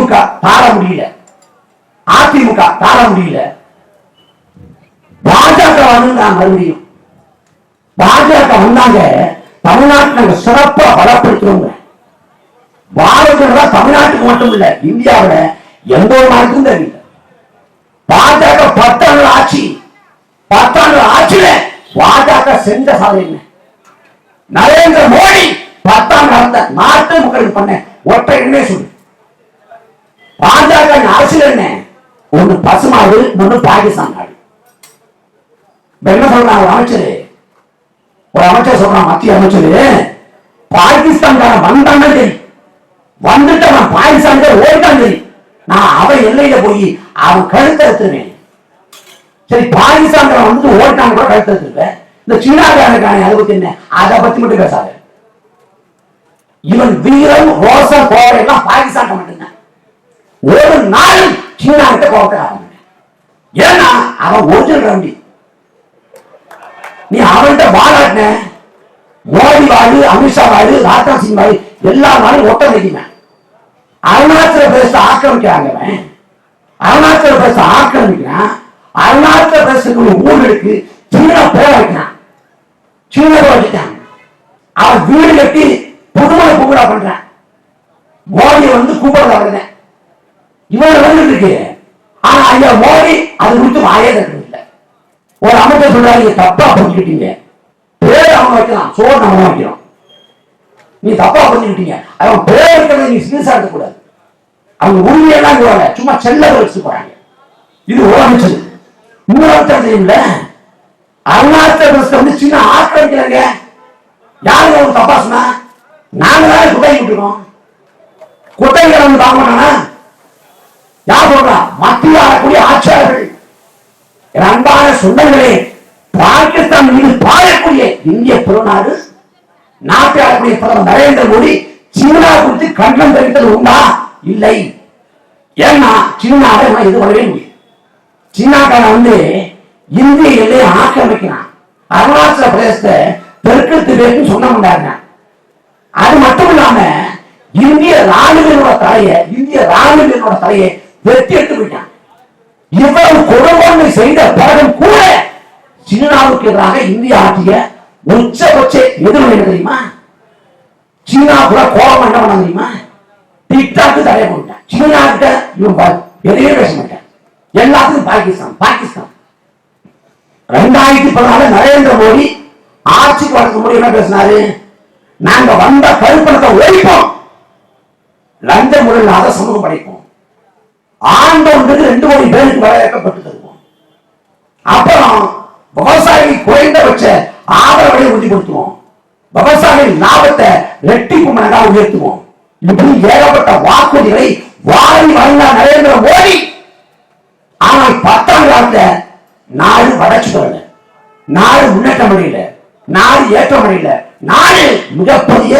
திமுக தாழ முடியல, அதிமுக தாழ முடியல, பாஜக வந்து நான் மறுபடியும் பாஜக வந்தாங்க. தமிழ்நாட்டில் நாங்க சிறப்பா பலப்படுத்துறோங்க. பாரதிய ஜனதா தமிழ்நாட்டுக்கு மட்டும் இல்ல, இந்தியாவில எந்த ஒரு நாட்டுக்கும் தெரியல. பாஜக 10 ஆண்டு ஆட்சி, 10 ஆண்டு ஆட்சியில பாஜக செஞ்ச சாதனை என்ன? நரேந்திர மோடி 10 ஆண்டு நடந்த நாட்டு மக்களுக்கு பண்ண ஒற்றை என்ன சொல்லு? பாஜக அரசியல் என்ன? ஒண்ணு பசுமாடு, ஒண்ணு பாகிஸ்தான் நாடு. என்ன சொல்றாங்க ஒரு அமைச்சர் சொல்றான், மத்திய அமைச்சர், பாகிஸ்தான் வந்தான்னு தெரியும், வந்துட்டு அவன் பாகிஸ்தான் ஓடிட்டான் தெரியும், நான் அவன் எல்லையில போய் அவன் கழுத்தை எடுத்துருவேன். சரி, பாகிஸ்தான் வந்து ஓடிட்டான் கூட கழுத்தை எடுத்துருவேன். இந்த சீனாக்காரனுக்கான அதை பத்தி என்ன? அதை பத்தி மட்டும் பேசாது. இவன் வீரம் ரோசம் கோவம் எல்லாம் பாகிஸ்தான் மட்டும்தான். ஒரு நாள் சீனாக்கிட்ட கோவத்தை ஆரம்பிக்க. ஏன்னா அவன் ஒரிஜினல் ரவுடி. நீ அவன்கிட்ட வாழாட்டின மோடி வாழு, அமித்ஷா வாழு, ராஜ்நாத் சிங் வாழு, எல்லா நாளும் ஒட்ட வைக்குவேன். அருணாச்சல பிரதேசத்தை ஆக்கிரமிக்கிறாங்க. அருணாச்சல பிரதேசத்தை ஆக்கிரமிக்கிறான். அருணாச்சல பிரதேசத்துக்கு ஊழலுக்கு சீனா பேர் வைக்கிறான். சீனா வச்சுட்டாங்க. அவன் வீடு கட்டி புதுமலை பூங்கா பண்றான். மோடி வந்து கூப்பிடுறத அவர்தான் இவன் வந்துட்டு இருக்கு. ஆனா ஐயா மோடி அது குறித்து வாயே தரல. ஒரு அமைச்சர் சொல்றாரு, தப்பா புரிஞ்சுக்கிட்டீங்க, பேர் அவன் வைக்கலாம், சோறு நம்ம வைக்கிறோம், நீ தப்பா புரிஞ்சுக்கிட்டீங்க, அவன் பேர் வைக்கிறத நீ சீரியஸா எடுக்கக்கூடாது. அவங்க உண்மையெல்லாம் கூடாது, சும்மா செல்ல வச்சு போறாங்க. இது ஒரு அமைச்சர். இன்னொரு அமைச்சர் தெரியும்ல, அருணாச்சல பிரதேசத்தை வந்து சின்ன ஆக்கிரமிக்கிறாங்க. யாருக்கு அவங்க தப்பா சொன்னா? நாங்க தான் குட்டை விட்டுருக்கோம். குட்டைகளை வந்து தாங்க மாட்டானா? யார் சொல்றா? மத்திய ஆளக்கூடிய ஆட்சியாளர்கள். அன்பான சொந்தங்களே, பாகிஸ்தான் மீது பாயக்கூடிய இந்திய பெருநாடு, நாட்டை ஆளக்கூடிய பிரதமர் நரேந்திர மோடி சீனா குறித்து கண்டனம் தெரிவித்தது உண்டா? இல்லை. ஏன்னா சீனாவை இது பண்ணவே முடியும். சீனாக்காரன் வந்து இந்திய எல்லையை ஆக்கிரமிக்கிறான். அருணாச்சல பிரதேசத்தை தெற்கு திபெத் சொன்ன முடியாங்க. அது மட்டும் இல்லாம இந்திய ராணுவ தலையை வெட்டி எடுத்து போயிட்டான். இவ்வளவு கொடுங்கோன்மை செய்த பிறகும் கூட சீனாவுக்கு எதிராக இந்தியா ஆற்றிய உச்சபட்ச எதிர்ப்பு என்ன தெரியுமா? சீனா கூட கோபம் என்ன பண்ண தெரியுமா? டிக்டாக்கு தடை போட்டான். சீனா கிட்ட இவன் எதையும் பேச மாட்டான். எல்லாத்துக்கும் பாகிஸ்தான். 2014 நரேந்திர மோடி ஆட்சிக்கு வரதுக்கு முன்னாடி என்ன பேசினாரு? நாங்க வந்த கருப்பணத்தை ஒழிப்போம், லஞ்ச முறை இல்லாத சமூகம் படைப்போம், ஆண்டோன்றது 2 கோடி பேருக்கு வரவேற்கப்பட்டு தருவோம், அப்புறம் விவசாயிகள் குறைந்தபட்ச ஆதரவை உறுதிப்படுத்துவோம், விவசாயிகளின் லாபத்தை ரெட்டிப்பு மடங்காக உயர்த்துவோம். இப்படி ஏகப்பட்ட வாக்குறுதிகளை வாரி வழங்கினார் நரேந்திர மோடி. ஆனால் 10 ஆண்டு காலத்துல நாடு வளர்ச்சி பெறல, நாடு முன்னேற்றம் அடையல, நாடு ஏற்றம் அடையல, நாடு மிகப்பெரிய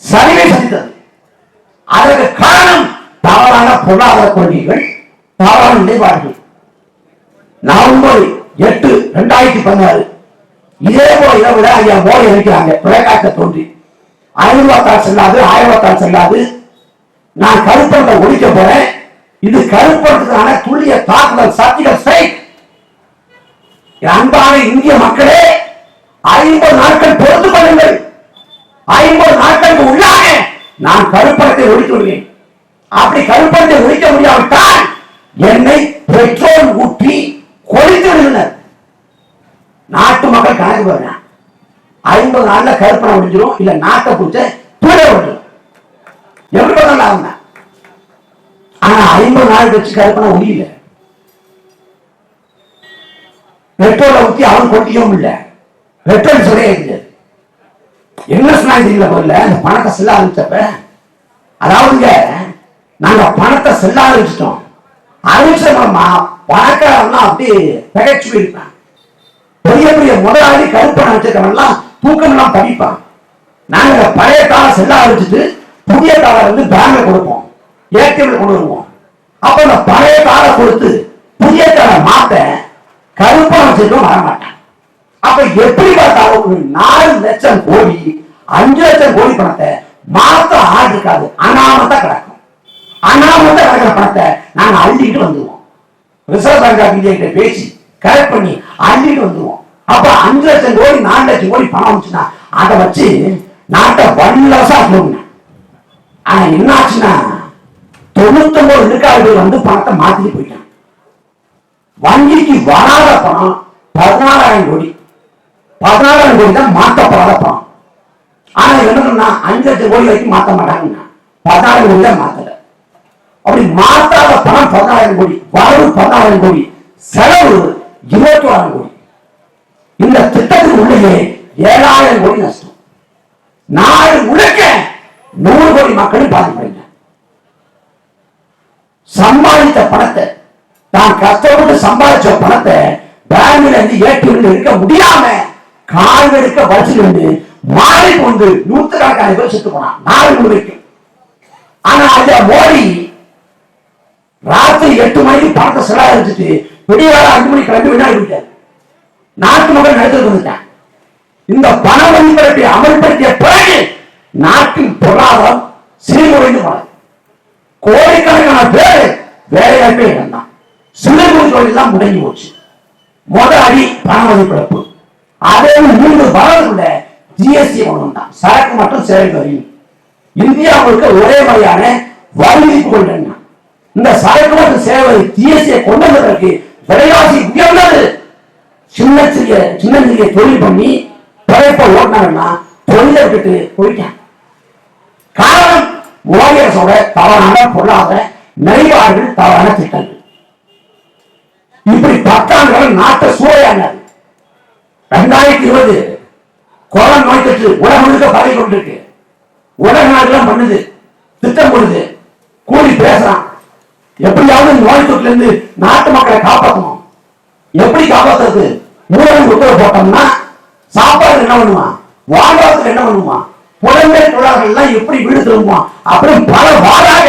சரிவை சந்தித்தது. அதற்கு காரணம் தவறான பொருளாதார கொள்கைகள், தவறான நிலைப்பாடுகள். நவம்பர் 8, 2016 இதே போல இரவுல ஐயா மோடி இருக்கிறாங்க. தொலைக்காட்சி தோன்றி 500 தாள் செல்லாது, 1000 தாள் செல்லாது, நான் கருப்பணத்தை ஒழிக்க போறேன், இது கருப்பணத்துக்கான துல்லிய தாக்குதல், சர்ஜிக்கல் ஸ்ட்ரைக். அன்பான இந்திய மக்களே, 50 நாட்கள் பொறுத்துக் கொள்ளுங்கள். 50 நாட்களுக்கு உள்ளாக நான் கருப்பணத்தை ஒழித்து விடுவேன். அப்படி கருப்பணத்தை ஒழிக்க முடியாவிட்டால் என்னை பெட்ரோல் ஊற்றி கொளித்து விடுகின்றனர். நாட்டு மக்கள் கணக்கு பாருங்க. 50 நாள்ல கருப்பணம் ஒழிஞ்சிடும், இல்ல நாட்டை பிடிச்ச தூர விட்டுரும். எப்படி பண்ணலாம்? ஆனா 50 நாள் வச்சு கருப்பணம் ஒழியல. பெட்ரோலை ஊற்றி அவன் கொட்டியும் இல்லை, பெட்ரோல் சொல்லே இருந்தது. என்ன சொன்னாங்க போல, அந்த பணத்தை செல்ல ஆரம்பிச்சப்ப, அதாவதுங்க நாங்க பணத்தை செல்ல ஆரம்பிச்சிட்டோம். அறிவிச்ச பணக்காரன் அப்படி திகைச்சு போயிருப்பான். பெரிய பெரிய முதலாளி கருப்பணம் வச்சிருக்கவன்லாம் தூக்கம் எல்லாம் தவிப்பான். நாங்க பழைய காலம் செல்ல ஆரம்பிச்சுட்டு புதிய காலம் வந்து பேங்க்ல கொடுப்போம், ஏடிஎம்ல கொண்டு வருவோம். அப்ப அந்த பழைய காலம் கொடுத்து புதிய காலம் மாத்த கருப்பணம் வச்சிருக்கோம் வரமாட்டான். அப்ப எப்படி பார்த்தாலும் 4 லட்சம் கோடி 5 லட்சம் கோடி பணத்தை மாத்த ஆள் இருக்காது, அனாமத்தா கிடக்கும். அனாமத்தா கிடக்கிற பணத்தை நாங்க அள்ளிட்டு வந்துருவோம். ரிசர்வ் பேங்க் ஆஃப் இந்தியா கிட்ட பேசி கரெக்ட் பண்ணி அள்ளிட்டு வந்துருவோம். அப்ப 5 லட்சம் கோடி 4 லட்சம் கோடி பணம் வந்துச்சுன்னா அதை வச்சு நாட்டை வல்லவசா போடுங்க. ஆனா என்ன ஆச்சுன்னா 99 விழுக்காடுகள் வந்து பணத்தை மாத்திட்டு போயிட்டாங்க. வங்கிக்கு வராத பணம் 14,000 கோடி. 14,000 கோடி தான் மாற்றப்படாத பணம். ஆனா என்ன 5 லட்சம் கோடி வரைக்கும் மாற்ற மாட்டாங்க. 14,000 கோடி தான் மாத்தல. அப்படி மாற்றாத பணம் 14,000 கோடி, வரவு 14,000 கோடி, செலவு 21,000 கோடி. இந்த திட்டத்துக்கு உள்ளே 7,000 கோடி நஷ்டம். நாடு முழுக்க 100 கோடி மக்களும் பாதிப்படைங்க. சம்பாதித்த பணத்தை, தான் கஷ்டப்பட்டு சம்பாதிச்ச பணத்தை பேங்க்ல இருந்து ஏடிஎம் எடுக்க முடியாம கால் எடுக்க வச்சுட்டு மாறி கொண்டு 100கணக்கான பேர் செத்து போனான் நாடு முழுக்க. ஆனா அந்த மோடி ராத்திரி 8 மணிக்கு பணத்தை செலவழிச்சுட்டு விடியால 5 மணிக்கு கிளம்பி வினாடி விட்டார். நாட்டு மக்கள் நடத்திட்டு வந்துட்டான். இந்த பண வழிமுறை அமல்படுத்திய பிறகு நாட்டின் பொருளாதாரம் சீர்குலைந்து போனது. கோடிக்கணக்கான பேர் வேலைவாய்ப்பே இழந்தான். சிறு குறு தொழில் தான் முடங்கி போச்சு. முதல் அடி பண மதிப்பிழப்பு. அதே 3 வரவுள்ள ஜிஎஸ்டி கொண்டு வந்தான். சரக்கு மற்றும் சேவை வரி. இந்தியா முழுக்க ஒரே மாதிரியான வரி விதிப்பு கொண்டு வந்தான். இந்த சரக்கு மற்றும் சேவை ஜிஎஸ்டியை கொண்டு வந்ததற்கு விலைவாசி உயர்ந்தது. சின்ன சிறிய தொழில் பண்ணி பிழைப்ப ஓட்டினாங்கன்னா தொழிலை விட்டுட்டு போயிட்டான். காரணம் மோடி அரசோட தவறான பொருளாதார நிலைப்பாடுகள், தவறான திட்டங்கள். இப்படி 10 ஆண்டுகள் நாட்டை சூறையாடினார். 2020 கொரோனா நோய் தொற்று உலகம் முழுக்க பரவி கொண்டிருக்கு. உலக நாடுலாம் பண்ணுது, திட்டம் போடுது, கூடி பேசுறான். எப்படியாவது நோய் தொற்றுல இருந்து நாட்டு மக்களை காப்பாற்றணும். எப்படி காப்பாற்றுறது? ஊரடங்கு உத்தரவு போட்டோம்னா சாப்பாடு என்ன பண்ணுவான், வாழ்வாதாரத்துக்கு என்ன பண்ணுவான், புலம்பெயர் தொழிலாளர்கள் எல்லாம் எப்படி வீடு திரும்புவான் அப்படின்னு பல வாராக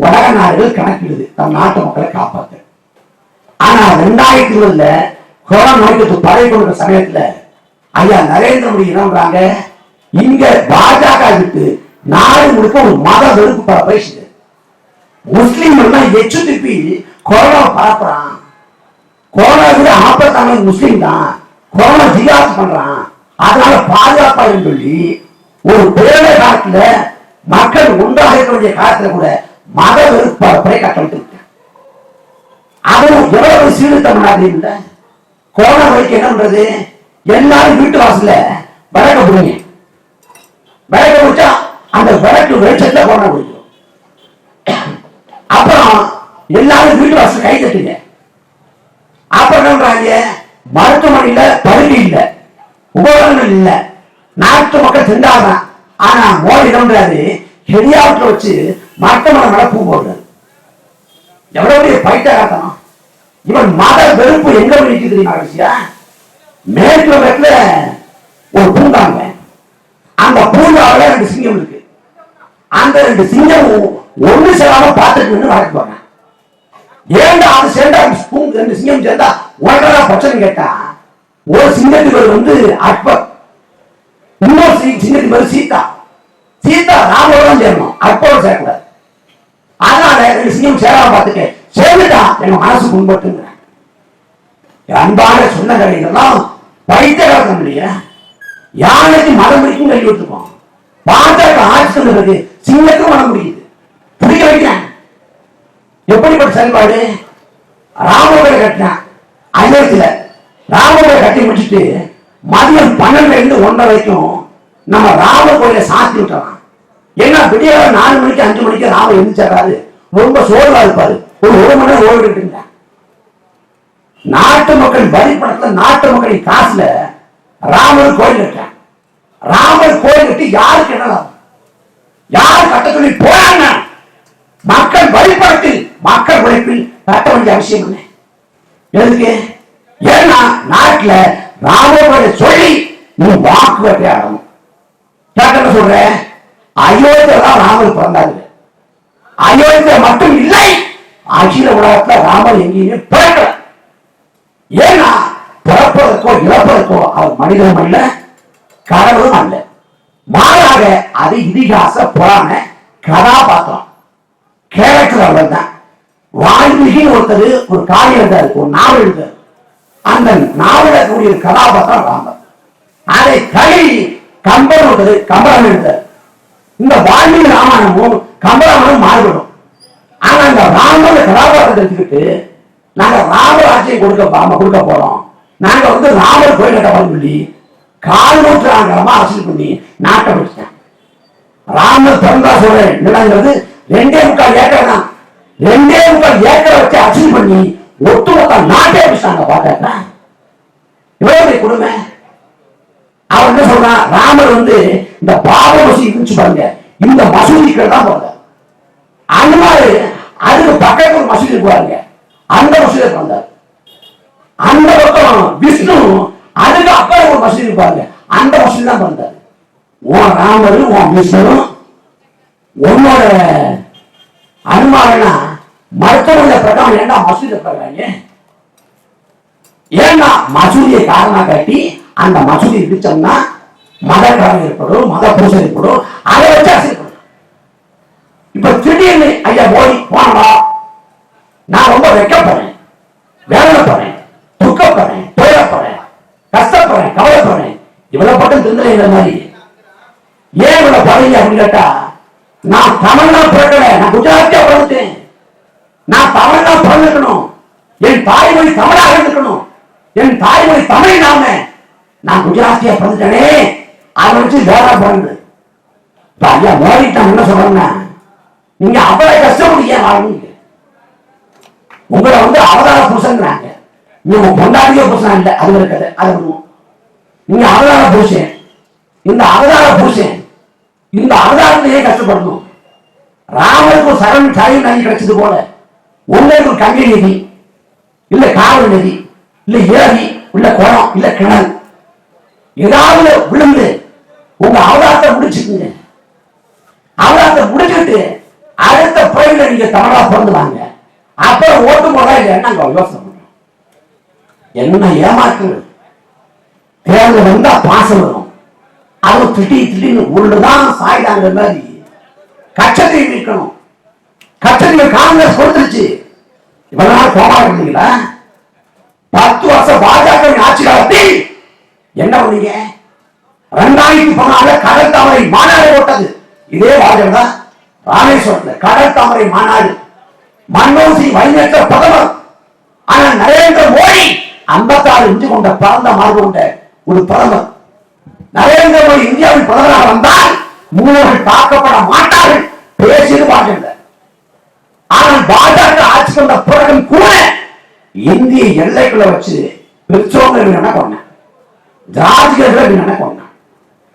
உலக நாடுகள் கணக்கிடுது தம் நாட்டு மக்களை காப்பாற்ற. ஆனா 2020 கொரோனா நோய் தொற்று பரவி கொண்டிருக்கிற சமயத்துல ஐயா நரேந்திர மோடி என்னன்றாங்க, இங்க பாஜக விட்டு நாடு முழுக்க ஒரு மத வெறுப்பு பேசுது. முஸ்லீம் எச்சு திருப்பி கொரோனா பரப்புறான். கொரோனா விட ஆபத்தான முஸ்லீம் தான், கொரோனா ஜிகாத் பண்றான், அதனால பாதுகாப்பா சொல்லி ஒரு பேர காலத்துல மக்கள் ஒன்றாக இருக்க வேண்டிய காலத்துல கூட மத வெறுப்பு பரப்பரை கட்டவிட்டு அதுவும் எவ்வளவு சீர்திருத்தம் பண்ணாதீங்க. கொரோனா வரைக்கும் என்ன பண்றது? எல்லாரும் வீட்டு வாசல்ல விளக்க பிடிங்க. விளக்க பிடிச்சா அந்த விளக்கு வெளிச்சத்துல கொரோனா பிடிக்கும். அப்புறம் எல்லாரும் வீட்டு வாசல் கை தட்டுங்க. அப்புறம் என்னன்றாங்க, மருத்துவமனையில படுக்கை இல்ல, உபகரணங்கள் இல்ல, நாட்டு மக்கள் திண்டாதான். ஆனா மோடி என்னன்றாரு, ஹெலிகாப்டர் வச்சு மருத்துவமனை நடப்பு போடுறாரு. எவ்வளவு பைத்தியகாரத்தனம்! இவன் மத வெறுப்பு எங்க நிற்குது தெரியுமா? மேற்கு வங்கத்துல ஒரு பூங்காங்க, அந்த பூங்காவில 2 சிங்கம் இருக்கு. அந்த 2 சிங்கம் ஒண்ணு சேராம பார்த்துட்டு வழக்கு போறாங்க. ஏண்டா அது சேர்ந்தா 2 சிங்கம் சேர்ந்தா உனக்கா பிரச்சனை கேட்டா, ஒரு சிங்கத்துக்கு வந்து அக்பர், இன்னொரு சிங்கத்துக்கு பேரு சீதா. சீதா ராமோட சேரணும், அக்பரோட சேரக்கூடாது. அதனால 2 சிங்கம் சேராம பார்த்துட்டு சேர்ந்துட்டா எங்க மனசு முன்பட்டு. அன்பான சொன்ன கடைகள்லாம் பைத்தியகாரத்தம் இல்லையா? யானைக்கு மனம் பிடிக்கும் கல்வி விட்டுருக்கோம். பாஜக ஆட்சி பிறகு சிங்கத்துக்கும் மனம் பிடிக்குது, பிடிக்க வைக்கிறேன். எப்படிப்பட்ட செயல்பாடு! ராமபுரம் கட்டினான் அயோத்தியில. ராமபுரம் கட்டி முடிச்சுட்டு மதியம் 12 இருந்து 1:30 வரைக்கும் நம்ம ராம கோயிலை சாத்தி விட்டுறான். ஏன்னா விடிய 4 மணிக்கு 5 மணிக்கு ராம எழுந்திருச்சாரு, ரொம்ப சோர்வா இருப்பாரு. ஒரு 1 மணி நேரம் ஓய்வு எடுத்துங்க. நாட்டு மக்கள் வரிப்பணத்துல நாட்டு மக்களின் காசுல ராமர் கோயில் கட்டான். ராமர் கோயில் கட்டி யாருக்கு என்ன லாபம்? யார் கட்ட சொல்லி போறாங்க? மக்கள் வரிப்பணத்தில் மக்கள் உழைப்பில் கட்ட வேண்டிய அவசியம் இல்லை. எதுக்கு? ஏன்னா நாட்டுல ராமரை சொல்லி நீ வாக்கு வேட்டையாடணும். கேட்க சொல்ற, அயோத்தியா தான் ராமர் பிறந்தாரு. அயோத்தியா மட்டும் இல்லை, அகில உலகத்துல ராமர் எங்கேயுமே பிறக்கல. ஏன்னா பிறப்பதற்கோ இறப்பதற்கோ அவர் மனிதனும் அல்ல, கடவுளும் அல்ல. மாறாக அது இதிகாச புராண கதாபாத்திரம், கேரக்டர் அவ்வளவுதான். ஒருத்தர் ஒரு காரியம் எழுதாரு, ஒரு நாவல் எழுதாரு. அந்த நாவல கூடிய கதாபாத்திரம் ராமர். அதை கை கம்பன் ஒருத்தர் கம்பராமன் எழுதாரு. இந்த வால்மீகி ராமாயணமும் கம்பராமனும் மாறுபடும். ஆனா இந்த ராமர் கதாபாத்திரத்தை எடுத்துக்கிட்டு நாங்க ராமர் ஆட்சியை கொடுக்க போறோம், நாங்க வந்து ராமர் கோயில் கட்டப்படும் சொல்லி 4 நூற்றாண்டுகளமா அரசியல் பண்ணி நாட்டை வச்சுட்டேன். ராமர் பிறந்தா சொல்றேன் நிலங்கிறது 2.25 ஏக்கர் தான். 2.25 ஏக்கரை வச்சு அரசியல் பண்ணி ஒட்டுமொத்த நாட்டே வச்சுட்டாங்க. பாக்க இவ்வளவு கொடுமை. அவர் என்ன சொல்றான், ராமர் வந்து இந்த பாப மசூதி இருந்துச்சு பாருங்க, இந்த மசூதிக்கு தான் போறாங்க. அந்த மாதிரி அதுக்கு பக்கத்துல ஒரு மசூதி போறாங்க, அந்த மசூதியை பிறந்தார். அந்த பக்கம் விஷ்ணு அதுக்கு அப்புறம் ஒரு மசூதி இருப்பாங்க, அந்த மசூதி தான் பிறந்தார். உன் ராமர் உன் விஷ்ணு உன்னோட அனுமானா மருத்துவ பிரகாரம் ஏண்டா மசூதியை பிறகுறாங்க? ஏன்னா மசூதியை காரணம் காட்டி அந்த மசூதி இடிச்சோம்னா மத காரணம் ஏற்படும், மத பூசை ஏற்படும், அதை வச்சு அரசியல். இப்ப திடீர்னு ஐயா மோடி போனவா, நான் ரொம்ப வெக்கப்படுறேன், வேதனைப்படுறேன், துக்கப்படுறேன், துயரப்படுறேன், கஷ்டப்படுறேன், கவலைப்படுறேன், இவ்வளவு பட்டம் திருந்தலை மாதிரி ஏன் இவ்வளவு படுறீங்க அப்படின்னு கேட்டா, நான் தமிழ்நாடு பிறக்கல, நான் குஜராத்தியா பிறந்துட்டேன், நான் தமிழ்நாடு பிறந்திருக்கணும், என் தாய்மொழி தமிழாக இருந்திருக்கணும், என் தாய்மொழி தமிழ் நாம, நான் குஜராத்தியா பிறந்துட்டேனே, அதை வச்சு வேற பிறந்து. இப்ப ஐயா மோடி நான் என்ன சொல்றேன்னா, நீங்க அவ்வளவு கஷ்டப்பட்டு ஏன் வாங்க, உங்களை வந்து அவதார புருஷன்றாங்க, நீங்க கொண்டாடிய புருஷன் இல்லை, அது இருக்குது, அது நீங்க அவதார புருஷன், இந்த அவதார புருஷன் இந்த அவதாரத்திலேயே கஷ்டப்படணும். ராமருக்கு ஒரு சரண் சாய் நதி கிடைச்சது போல உங்களுக்கு ஒரு கங்கை நதி இல்ல காவல் நதி இல்ல ஏரி இல்ல குளம் இல்ல கிணறு ஏதாவது விழுந்து உங்க அவதாரத்தை முடிச்சுக்குங்க. அவதாரத்தை முடிச்சுட்டு அடுத்த பயில நீங்க தமிழா பிறந்துவாங்க, அப்புறம் ஓட்டு போதா இல்லைன்னா யோசனை பண்ணும். என்ன ஏமாற்று தேர்தல் வந்தா பாசம் வரும், அது திடீர்னு உள்ளுதான் சாய்தாங்க மாதிரி கட்சத்தை நிற்கணும். கட்சத்தை காங்கிரஸ் கொடுத்துருச்சு. இவ்வளவு கோபா இருந்தீங்களா? 10 வருஷம் பாஜக ஆட்சி காலத்தில் என்ன பண்ணீங்க? 2014 கடல் தாமரை மாநாடு போட்டது இதே பாஜக தான். ராமேஸ்வரத்தில் கடல் தாமரை மாநாடு, மன்மோகன் சிங் வழிநடத்த பிரதமர். ஆனால் நரேந்திர மோடி 56 இன்ச்சு கொண்ட பரந்த மார்பு கொண்ட ஒரு பிரதமர். நரேந்திர மோடி இந்தியாவில் பிரதமராக வந்தால் மூலவர்கள் தாக்கப்பட மாட்டார்கள் பேசியது பாஜக. ஆனால் பாஜக ஆட்சி கொண்ட பிறகு கூட இந்திய எல்லைக்குள்ள வச்சு பெற்றோர்கள் என்ன பண்ண, ஜாதிகள் என்ன பண்ண,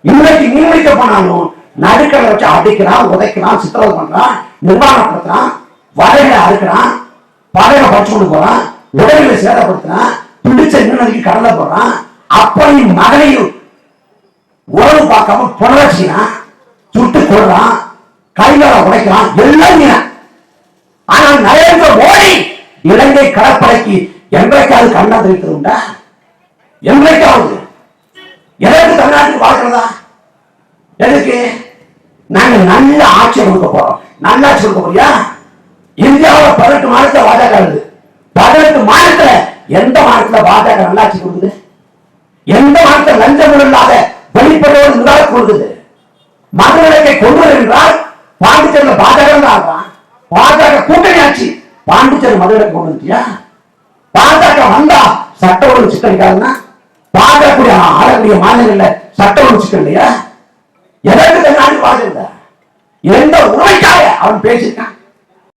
இன்னைக்கு நியமிக்க போனாலும் நடுக்கலை வச்சு அடிக்கிறான், உதைக்கிறான், சித்திரவதை பண்றான், நிர்வாகப்படுத்துறான், வலைகளை அறுக்கிறான், படையை பறிச்சு கொண்டு போறான், உடல்களை சேதப்படுத்துறான், பிடிச்ச இன்னைக்கு கடலை போடுறான். அப்பையும் மகனையும் உறவு பார்க்காம புணர்ச்சினா சுட்டு கொள்றான், கைகளை உடைக்கிறான், எல்லாம். ஆனால் நரேந்திர மோடி இலங்கை கடற்படைக்கு என்றைக்காவது கண்ணா தெரிவித்ததுண்டா? என்றைக்காவது? எதற்கு தமிழ்நாட்டுக்கு வாழ்க்கிறதா? எதுக்கு? நாங்க நல்ல ஆட்சி கொடுக்க போறோம். நல்ல ஆட்சி கொடுக்க போறியா? இந்தியாவில் 18 மாநிலத்தில் பாஜக இருக்குது. 18 மாநிலத்தில் எந்த மாநிலத்தில் பாஜக நல்ல ஆட்சி கொடுக்குது? எந்த மாநிலத்தில் லஞ்சம் இல்லாத வெளிப்படையோடு நிர்வாக கொடுக்குது? மதுவிலக்கை கொண்டு என்றால் பாண்டிச்சேரியில் பாஜக தான். பாஜக கூட்டணி ஆட்சி பாண்டிச்சேரி மதுவிலக்கு கொண்டு வந்துட்டியா? பாஜக வந்தா சட்ட ஒழுங்கு சிக்கலிக்காதுன்னா பாஜக ஆளக்கூடிய மாநிலங்களில் சட்ட ஒழுங்கு சிக்கல் இல்லையா? எதற்கு தமிழ்நாடு பாஜக எந்த உண்மைக்காக அவன் பேசியிருக்கான்?